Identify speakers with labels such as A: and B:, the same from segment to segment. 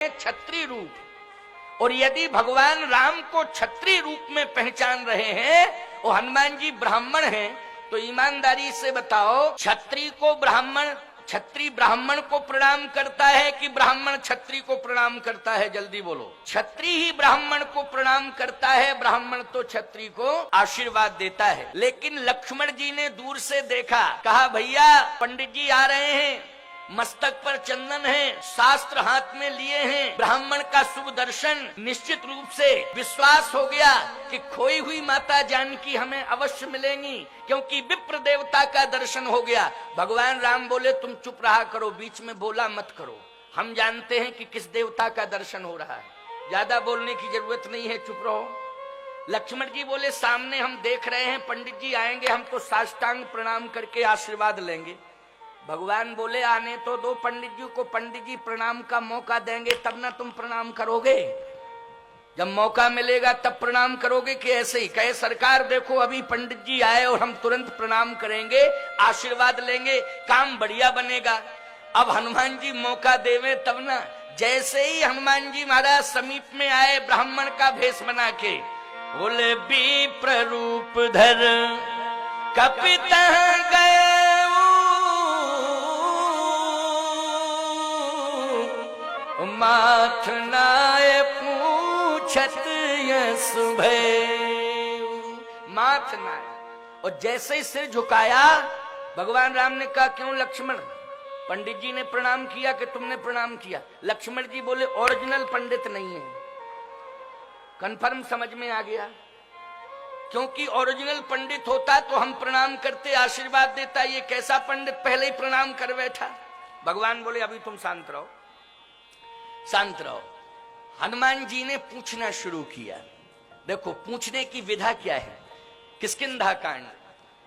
A: क्षत्रिय रूप। और यदि भगवान राम को क्षत्रिय रूप में पहचान रहे हैं और हनुमान जी ब्राह्मण हैं, तो ईमानदारी से बताओ, क्षत्रिय ब्राह्मण को प्रणाम करता है कि ब्राह्मण क्षत्रिय को प्रणाम करता है? जल्दी बोलो। क्षत्रिय ही ब्राह्मण को प्रणाम करता है, ब्राह्मण तो क्षत्रिय को आशीर्वाद देता है। लेकिन लक्ष्मण जी ने दूर से देखा, कहा भैया पंडित जी आ रहे हैं, मस्तक पर चंदन है, शास्त्र हाथ में लिए हैं, ब्राह्मण का शुभ दर्शन। निश्चित रूप से विश्वास हो गया कि खोई हुई माता जानकी हमें अवश्य मिलेंगी, क्योंकि विप्र देवता का दर्शन हो गया। भगवान राम बोले तुम चुप रहा करो, बीच में बोला मत करो, हम जानते हैं कि किस देवता का दर्शन हो रहा है, ज्यादा बोलने की जरूरत नहीं है, चुप रहो। लक्ष्मण जी बोले सामने हम देख रहे हैं, पंडित जी आएंगे, हम तो साष्टांग प्रणाम करके आशीर्वाद लेंगे। भगवान बोले आने तो दो पंडित जी को, पंडित जी प्रणाम का मौका देंगे तब ना तुम प्रणाम करोगे, जब मौका मिलेगा तब प्रणाम करोगे कि ऐसे ही? कहे सरकार देखो अभी पंडित जी आए और हम तुरंत प्रणाम करेंगे, आशीर्वाद लेंगे, काम बढ़िया बनेगा। अब हनुमान जी मौका देवे तब ना। जैसे ही हनुमान जी महाराज समीप में आए ब्राह्मण का भेष बना के, बोले विप्र रूप धर कपित गए माथ नाय पूछत यस भय। माथ नाय, और जैसे ही सिर झुकाया भगवान राम ने कहा क्यों लक्ष्मण, पंडित जी ने प्रणाम किया कि तुमने प्रणाम किया? लक्ष्मण जी बोले ओरिजिनल पंडित नहीं है। कंफर्म समझ में आ गया? क्योंकि ओरिजिनल पंडित होता तो हम प्रणाम करते, आशीर्वाद देता, ये कैसा पंडित पहले ही प्रणाम कर बैठा। भगवान बोले अभी तुम शांत रहो, शांत रहो। हनुमान जी ने पूछना शुरू किया। देखो पूछने की विधा क्या है। किष्किंधा कांड।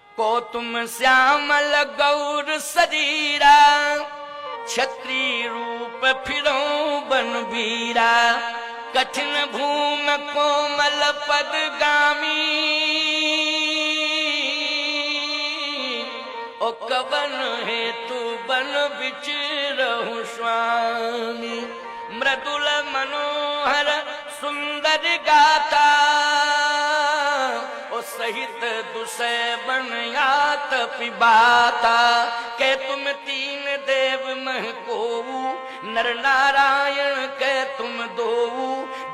A: को तुम श्यामल गौर शरीरा, क्षत्रिय रूप फिरो बनवीरा, कठिन भूम कोमल पदगामी, ओ कवन हेतु बन विचरहु स्वामी, मृदुल मनोहर सुंदर गाता, ओ सहित दुसै बनयात पिबाता, के तुम तीन देव मह कोऊ, नर नारायण के तुम दोऊ,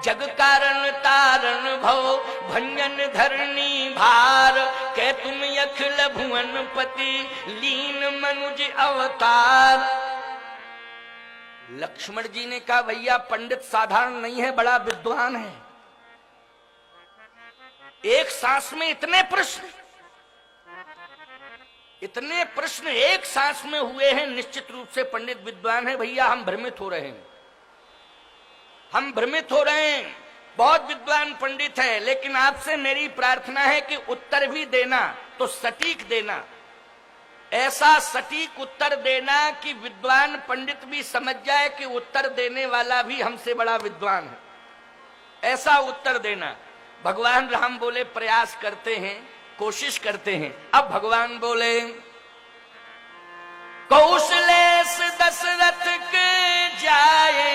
A: जग कारण तारण भव भंजन धरणी भार, के तुम अखिल भुवन पति लीन मनुज अवतार। लक्ष्मण जी ने कहा भैया पंडित साधारण नहीं है, बड़ा विद्वान है। एक सांस में इतने प्रश्न एक सांस में हुए हैं, निश्चित रूप से पंडित विद्वान है। भैया हम भ्रमित हो रहे हैं, हम भ्रमित हो रहे हैं, बहुत विद्वान पंडित है, लेकिन आपसे मेरी प्रार्थना है कि उत्तर भी देना तो सटीक देना, ऐसा सटीक उत्तर देना कि विद्वान पंडित भी समझ जाए कि उत्तर देने वाला भी हमसे बड़ा विद्वान है, ऐसा उत्तर देना। भगवान राम बोले प्रयास करते हैं, कोशिश करते हैं। अब भगवान बोले कौशलेश दशरथ के जाए,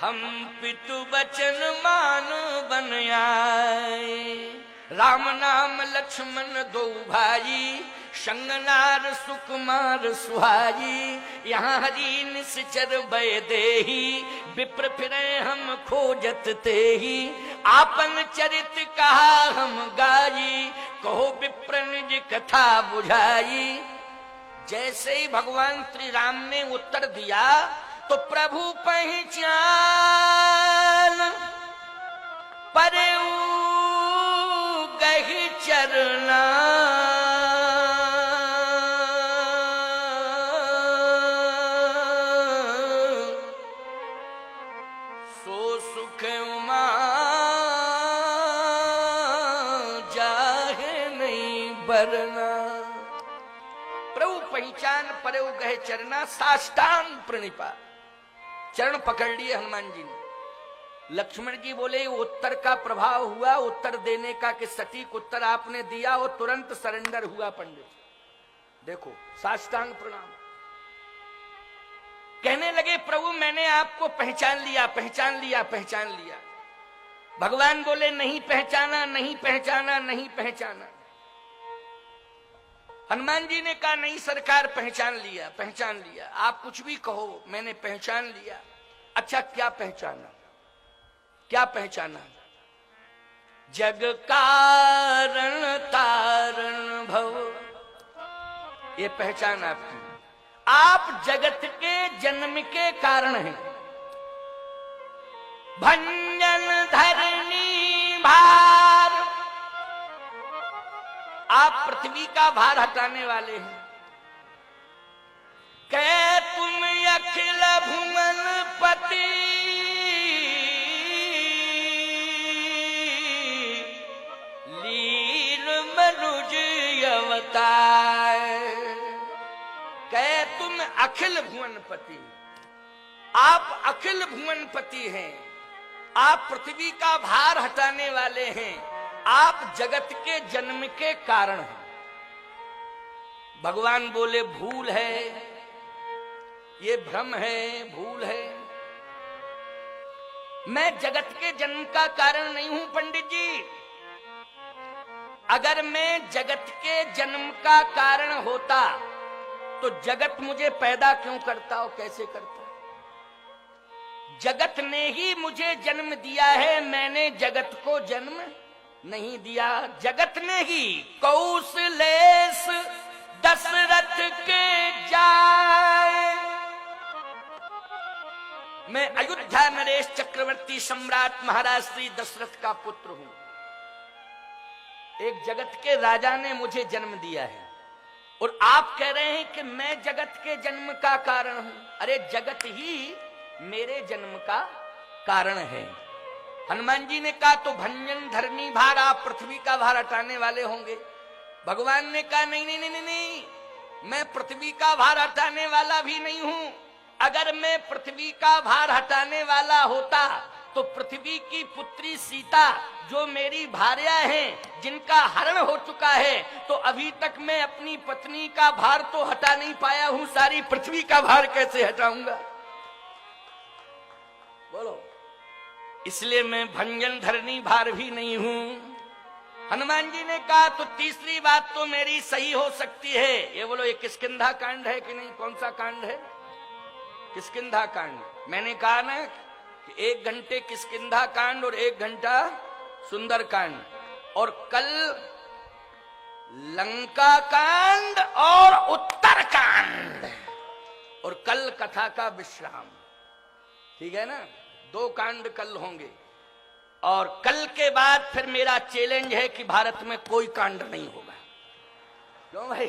A: हम पितु बचन मान बन आए, राम नाम लक्ष्मण दो भाई, संगनार सुकुमार सुहाई, यहाँ हरि निश्चर भय देही, विप्र फिरे हम खोजत तेही, आपन चरित कहा हम गाई, कहो विप्र निज कथा बुझाई। जैसे ही भगवान श्री राम ने उत्तर दिया तो प्रभु पहचान परऊ गही चरना, सो सुख उमा जाहे नहीं बरना। प्रभु पहचान परऊ गहे चरना, साष्टांग प्रणिपा, चरण पकड़ लिए हनुमान जी ने। लक्ष्मण जी बोले उत्तर का प्रभाव हुआ, उत्तर देने का कि सटीक उत्तर आपने दिया, वो तुरंत सरेंडर हुआ पंडित। देखो साष्टांग प्रणाम। कहने लगे प्रभु मैंने आपको पहचान लिया, पहचान लिया, पहचान लिया। भगवान बोले नहीं पहचाना, नहीं पहचाना, नहीं पहचाना। हनुमान जी ने कहा नहीं सरकार पहचान लिया, पहचान लिया, आप कुछ भी कहो मैंने पहचान लिया। अच्छा क्या पहचाना, क्या पहचाना? जग कारण तारण भव, ये पहचान आपकी। आप जगत के जन्म के कारण हैं। भंजन धरनी भार, आप पृथ्वी का भार हटाने वाले हैं। कह तुम अखिल भुवन पति, लील मनुज अवतार। कह तुम अखिल भुवनपति, आप अखिल भुवनपति हैं। आप पृथ्वी का भार हटाने वाले हैं। आप जगत के जन्म के कारण हैं। भगवान बोले भूल है, ये भ्रम है, भूल है। मैं जगत के जन्म का कारण नहीं हूं पंडित जी। अगर मैं जगत के जन्म का कारण होता तो जगत मुझे पैदा क्यों करता और कैसे करता? जगत ने ही मुझे जन्म दिया है, मैंने जगत को जन्म नहीं दिया। जगत ने ही कौशलेश दशरथ के जाए। मैं अयोध्या नरेश चक्रवर्ती सम्राट महाराज श्री दशरथ का पुत्र हूं। एक जगत के राजा ने मुझे जन्म दिया है और आप कह रहे हैं कि मैं जगत के जन्म का कारण हूं। अरे जगत ही मेरे जन्म का कारण है। हनुमान जी ने कहा तो भंजन धरनी भार, आप पृथ्वी का भार हटाने वाले होंगे। भगवान ने कहा नहीं नहीं नहीं नहीं, नहीं। मैं पृथ्वी का भार हटाने वाला भी नहीं हूं। अगर मैं पृथ्वी का भार हटाने वाला होता तो पृथ्वी की पुत्री सीता जो मेरी भार्या हैं, जिनका हरण हो चुका है, तो अभी तक मैं अपनी पत्नी का भार तो हटा नहीं पाया हूं, सारी पृथ्वी का भार कैसे हटाऊंगा? बोलो। इसलिए मैं भंजन धरनी भार भी नहीं हूं। हनुमान जी ने कहा तो तीसरी बात तो मेरी सही हो सकती है। ये बोलो ये किष्किंधा कांड है कि नहीं? कौन सा कांड है? किष्किंधा कांड। मैंने कहा ना कि 1 घंटे किष्किंधा कांड और 1 घंटा सुंदर कांड, और कल लंका कांड और उत्तर कांड, और कल कथा का विश्राम। ठीक है ना? 2 कांड कल होंगे। और कल के बाद फिर मेरा चैलेंज है कि भारत में कोई कांड नहीं होगा। क्यों भाई?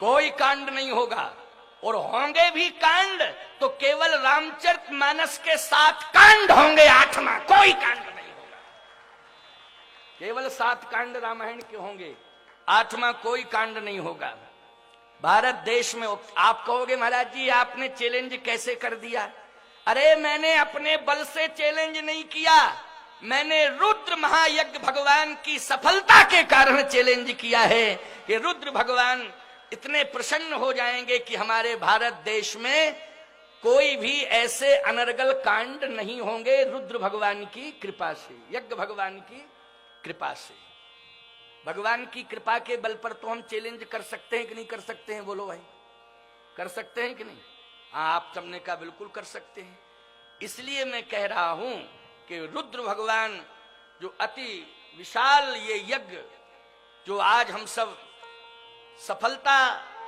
A: कोई कांड नहीं होगा। और होंगे भी कांड तो केवल रामचरितमानस के 7 कांड होंगे, 8वां कोई कांड नहीं होगा। केवल 7 कांड रामायण के होंगे, 8वां कोई कांड नहीं होगा। भारत देश में आप कहोगे महाराज जी आपने चैलेंज कैसे कर दिया? अरे मैंने अपने बल से चैलेंज नहीं किया, मैंने रुद्र महायज्ञ भगवान की सफलता के कारण चैलेंज किया है कि रुद्र भगवान इतने प्रसन्न हो जाएंगे कि हमारे भारत देश में कोई भी ऐसे अनर्गल कांड नहीं होंगे, रुद्र भगवान की कृपा से, यज्ञ भगवान की कृपा से। भगवान की कृपा के बल पर तो हम चैलेंज कर सकते हैं कि नहीं कर सकते हैं? बोलो भाई, कर सकते हैं कि नहीं? हाँ, आप सबने कहा बिल्कुल कर सकते हैं। इसलिए मैं कह रहा हूं कि रुद्र भगवान जो अति विशाल ये यज्ञ जो आज हम सब सफलता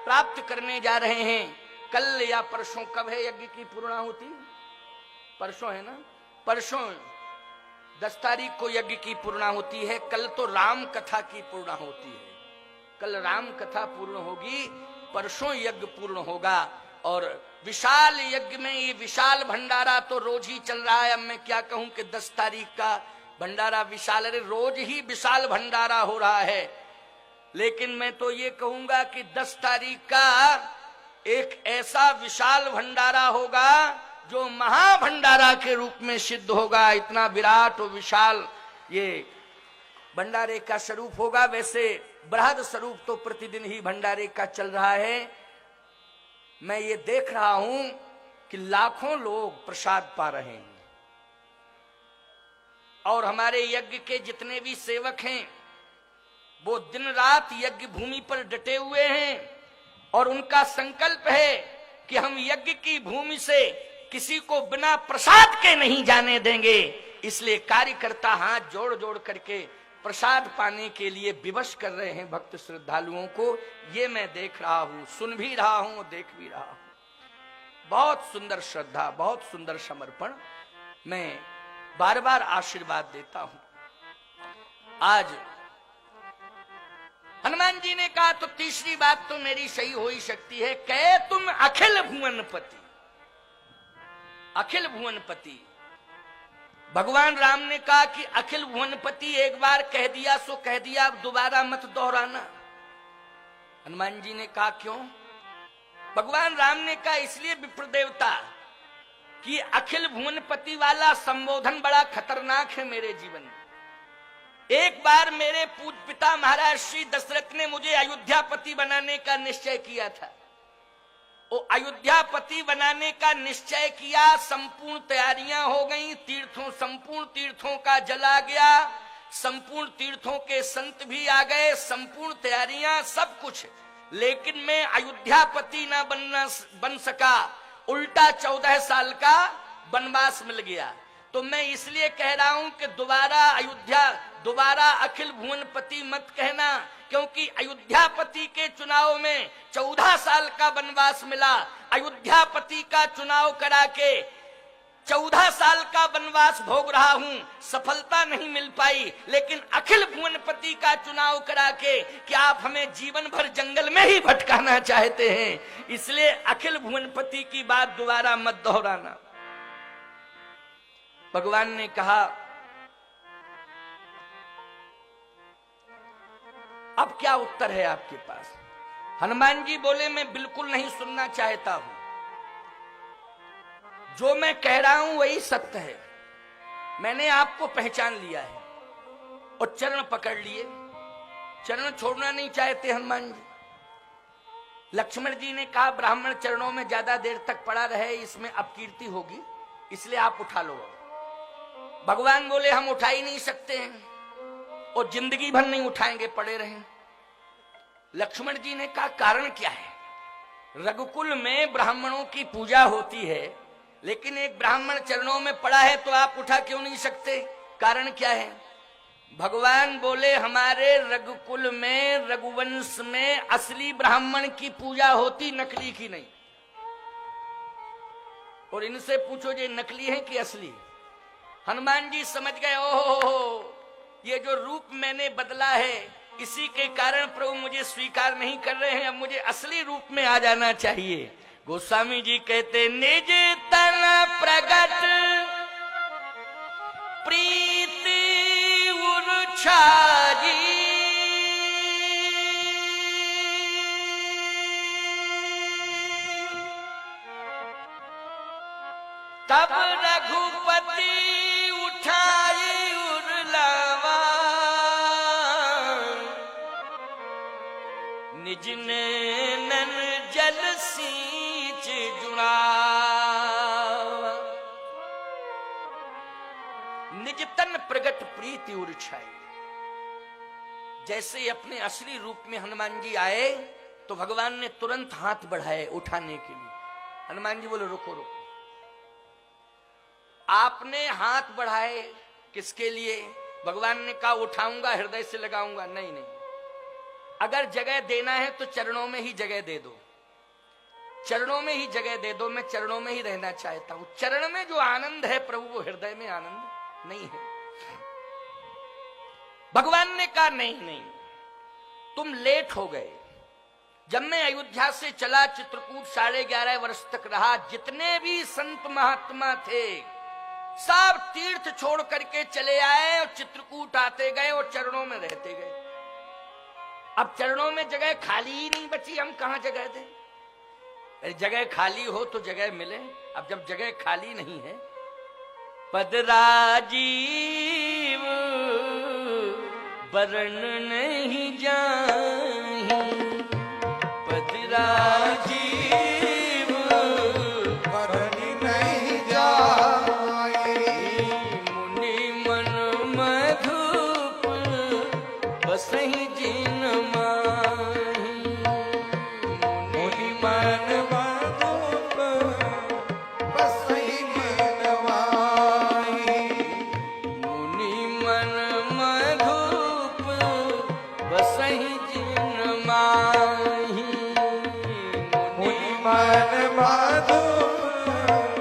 A: प्राप्त करने जा रहे हैं, कल या परसों, कब है यज्ञ की पूर्णाहुति? परसों है ना? परसों 10 तारीख को यज्ञ की पूर्णाहुति है। कल तो राम कथा की पूर्णाहुति है। कल राम कथा पूर्ण होगी, परसों यज्ञ पूर्ण होगा। और विशाल यज्ञ में ये विशाल भंडारा तो रोज ही चल रहा है। अब मैं क्या कहूं कि 10 तारीख का भंडारा विशाल, अरे रोज ही विशाल भंडारा हो रहा है। लेकिन मैं तो ये कहूंगा कि 10 तारीख का एक ऐसा विशाल भंडारा होगा जो महाभंडारा के रूप में सिद्ध होगा। इतना विराट और विशाल ये भंडारे का स्वरूप होगा। वैसे बृहद स्वरूप तो प्रतिदिन ही भंडारे का चल रहा है। मैं ये देख रहा हूं कि लाखों लोग प्रसाद पा रहे हैं और हमारे यज्ञ के जितने भी सेवक हैं वो दिन रात यज्ञ भूमि पर डटे हुए हैं और उनका संकल्प है कि हम यज्ञ की भूमि से किसी को बिना प्रसाद के नहीं जाने देंगे। इसलिए कार्यकर्ता हाथ जोड़ जोड़ करके प्रसाद पाने के लिए विवश कर रहे हैं भक्त श्रद्धालुओं को। ये मैं देख रहा हूं, सुन भी रहा हूं, देख भी रहा हूं। बहुत सुंदर श्रद्धा, बहुत सुंदर समर्पण। मैं बार बार आशीर्वाद देता हूं। आज हनुमान जी ने कहा तो तीसरी बात तो मेरी सही हो ही सकती है, कहे तुम अखिल भुवनपति। अखिल भुवनपति भगवान राम ने कहा कि अखिल भुवनपति एक बार कह दिया सो कह दिया, अब दोबारा मत दोहराना। हनुमान जी ने कहा क्यों? भगवान राम ने कहा इसलिए विप्र देवता कि अखिल भुवनपति वाला संबोधन बड़ा खतरनाक है मेरे जीवन में। एक बार मेरे पूज्य पिता महाराज श्री दशरथ ने मुझे अयोध्यापति बनाने का निश्चय किया था। वो अयोध्यापति बनाने का निश्चय किया, संपूर्ण तैयारियां हो गई, संपूर्ण तीर्थों का जल आ गया, संपूर्ण तीर्थों के संत भी आ गए, संपूर्ण तैयारियां सब कुछ, लेकिन मैं अयोध्यापति ना बन सका। उल्टा 14 साल का वनवास मिल गया। तो मैं इसलिए कह रहा हूं कि दोबारा अखिल भुवनपति मत कहना, क्योंकि अयोध्यापति के चुनाव में 14 साल का वनवास मिला। अयोध्यापति का चुनाव करा के 14 साल का वनवास भोग रहा हूं, सफलता नहीं मिल पाई। लेकिन अखिल भुवनपति का चुनाव करा के कि आप हमें जीवन भर जंगल में ही भटकाना चाहते हैं, इसलिए अखिल भुवनपति की बात दोबारा मत दोहराना। भगवान ने कहा अब क्या उत्तर है आपके पास? हनुमान जी बोले मैं बिल्कुल नहीं सुनना चाहता हूं, जो मैं कह रहा हूं वही सत्य है। मैंने आपको पहचान लिया है और चरण पकड़ लिए, चरण छोड़ना नहीं चाहते हनुमान जी। लक्ष्मण जी ने कहा ब्राह्मण चरणों में ज्यादा देर तक पड़ा रहे, इसमें अपकीर्ति होगी, इसलिए आप उठा लो। भगवान बोले हम उठा ही नहीं सकते हैं और जिंदगी भर नहीं उठाएंगे, पड़े रहें। लक्ष्मण जी ने कहा कारण क्या है? रघुकुल में ब्राह्मणों की पूजा होती है, लेकिन एक ब्राह्मण चरणों में पड़ा है तो आप उठा क्यों नहीं सकते? कारण क्या है? भगवान बोले हमारे रघुकुल में, रघुवंश में असली ब्राह्मण की पूजा होती, नकली की नहीं। और इनसे पूछो ये नकली है कि असली? हनुमान जी समझ गए, ओहो ये जो रूप मैंने बदला है इसी के कारण प्रभु मुझे स्वीकार नहीं कर रहे हैं, अब मुझे असली रूप में आ जाना चाहिए। गोस्वामी जी कहते निज तन प्रगट प्रीति उर्छाजी, तब रघुपति उठाई उर्लावा, निज नैनन जल सींच जुड़ा, निज तन प्रगट प्रीति उर्छाई। जैसे अपने असली रूप में हनुमान जी आए तो भगवान ने तुरंत हाथ बढ़ाए उठाने के लिए। हनुमान जी बोले रुको रुको। आपने हाथ बढ़ाए किसके लिए? भगवान ने कहा उठाऊंगा, हृदय से लगाऊंगा। नहीं नहीं, अगर जगह देना है तो चरणों में ही जगह दे दो, चरणों में ही जगह दे दो। मैं चरणों में ही रहना चाहता हूं। चरण में जो आनंद है प्रभु, वो हृदय में आनंद नहीं है। भगवान ने कहा नहीं नहीं, तुम लेट हो गए। जब मैं अयोध्या से चला, चित्रकूट 11.5 वर्ष तक रहा, जितने भी संत महात्मा थे सब तीर्थ छोड़ करके चले आए और चित्रकूट आते गए और चरणों में रहते गए। अब चरणों में जगह खाली ही नहीं बची, हम कहां जगह दें? जगह खाली हो तो जगह मिले। अब जब जगह खाली नहीं है, पद राजीव वरण नहीं जाहि, पद राजीव
B: साधु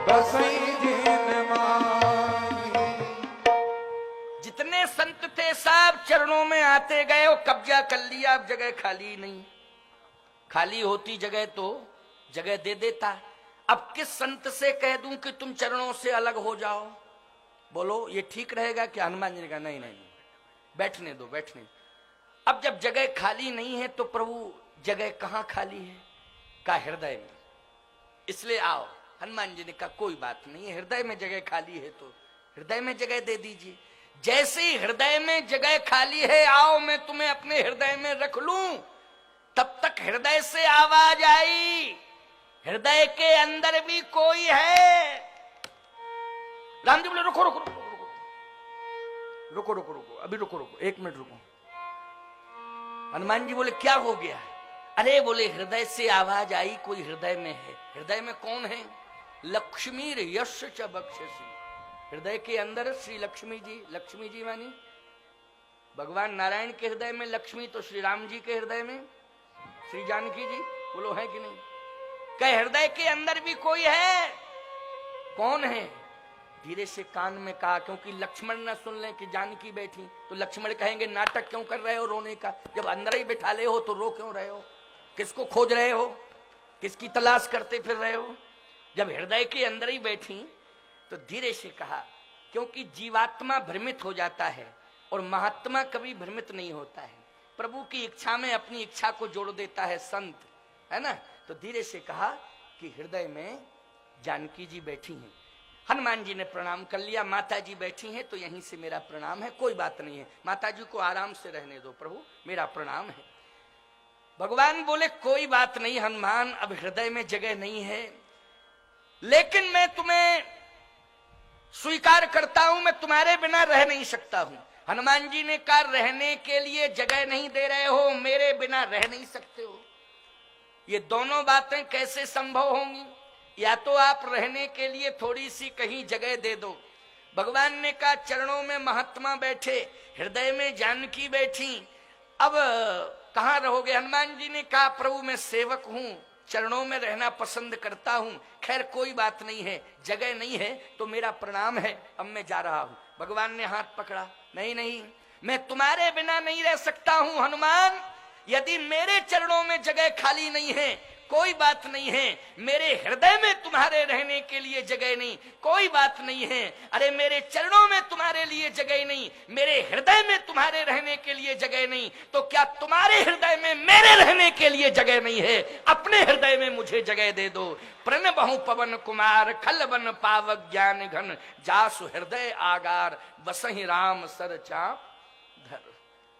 B: बसई जिन माही।
A: जितने संत थे सब चरणों में आते गए, वो कब्जा कर लिया, अब जगह खाली नहीं। खाली होती जगह तो जगह दे देता। अब किस संत से कह दूं कि तुम चरणों से अलग हो जाओ? बोलो ये ठीक रहेगा कि? हनुमान जी ने कहा नहीं नहीं, बैठने दो, बैठने दो। अब जब जगह खाली नहीं है तो प्रभु जगह कहां खाली है? का हृदय में, इसलिए आओ। हनुमान जी ने कहा कोई बात नहीं, हृदय में जगह खाली है तो हृदय में जगह दे दीजिए। जैसे ही हृदय में जगह खाली है, आओ मैं तुम्हें अपने हृदय में रख लूं। तब तक हृदय से आवाज आई, हृदय के अंदर भी कोई है। राम जी बोले रुको रुको रुको रुको रुको रुको रुको, अभी रुको रुको, 1 मिनट रुको। हनुमान जी बोले क्या हो गया? अरे बोले हृदय से आवाज आई, कोई हृदय में है। हृदय में कौन है? लक्ष्मी यश च बक्षसी। हृदय के अंदर श्री लक्ष्मी जी। लक्ष्मी जी मानी भगवान नारायण के हृदय में लक्ष्मी, तो श्री राम जी के हृदय में श्री जानकी जी। बोलो है कि नहीं? कहे हृदय के अंदर भी कोई है। कौन है? धीरे से कान में कहा, क्योंकि लक्ष्मण न सुन ले कि जानकी बैठी तो लक्ष्मण कहेंगे नाटक क्यों कर रहे हो रोने का? जब अंदर ही बैठा ले हो तो रो क्यों रहे हो? किसको खोज रहे हो? किसकी तलाश करते फिर रहे हो? जब हृदय के अंदर ही बैठी तो धीरे से कहा, क्योंकि जीवात्मा भ्रमित हो जाता है और महात्मा कभी भ्रमित नहीं होता है। प्रभु की इच्छा में अपनी इच्छा को जोड़ देता है संत, है ना? तो धीरे से कहा कि हृदय में जानकी जी बैठी हैं। हनुमान जी ने प्रणाम कर लिया। माता जी बैठी हैं तो यहीं से मेरा प्रणाम है, कोई बात नहीं है, माता जी को आराम से रहने दो प्रभु, मेरा प्रणाम है। भगवान बोले कोई बात नहीं हनुमान, अब हृदय में जगह नहीं है, लेकिन मैं तुम्हें स्वीकार करता हूं, मैं तुम्हारे बिना रह नहीं सकता हूं। हनुमान जी ने कहा रहने के लिए जगह नहीं दे रहे हो, मेरे बिना रह नहीं सकते हो। ये दोनों बातें कैसे संभव होंगी? या तो आप रहने के लिए थोड़ी सी कहीं जगह दे दो। भगवान ने कहा चरणों में महात्मा बैठे, हृदय में जानकी बैठी, अब कहां रहोगे? हनुमान जी ने कहा प्रभु मैं सेवक हूं, चरणों में रहना पसंद करता हूं, खैर कोई बात नहीं है, जगह नहीं है तो मेरा प्रणाम है, अब मैं जा रहा हूं। भगवान ने हाथ पकड़ा, नहीं नहीं, मैं तुम्हारे बिना नहीं रह सकता हूं हनुमान। यदि मेरे चरणों में जगह खाली नहीं है कोई बात नहीं है, मेरे हृदय में तुम्हारे रहने के लिए जगह नहीं, कोई बात नहीं है। अरे मेरे चरणों में तुम्हारे लिए जगह नहीं, मेरे हृदय में तुम्हारे रहने के लिए जगह नहीं, तो क्या तुम्हारे हृदय में मेरे रहने के लिए जगह नहीं है? अपने हृदय में मुझे जगह दे दो। प्रण बहु पवन कुमार खल बन पावक ज्ञान घन, जासु हृदय आगार बसहि राम सर चाप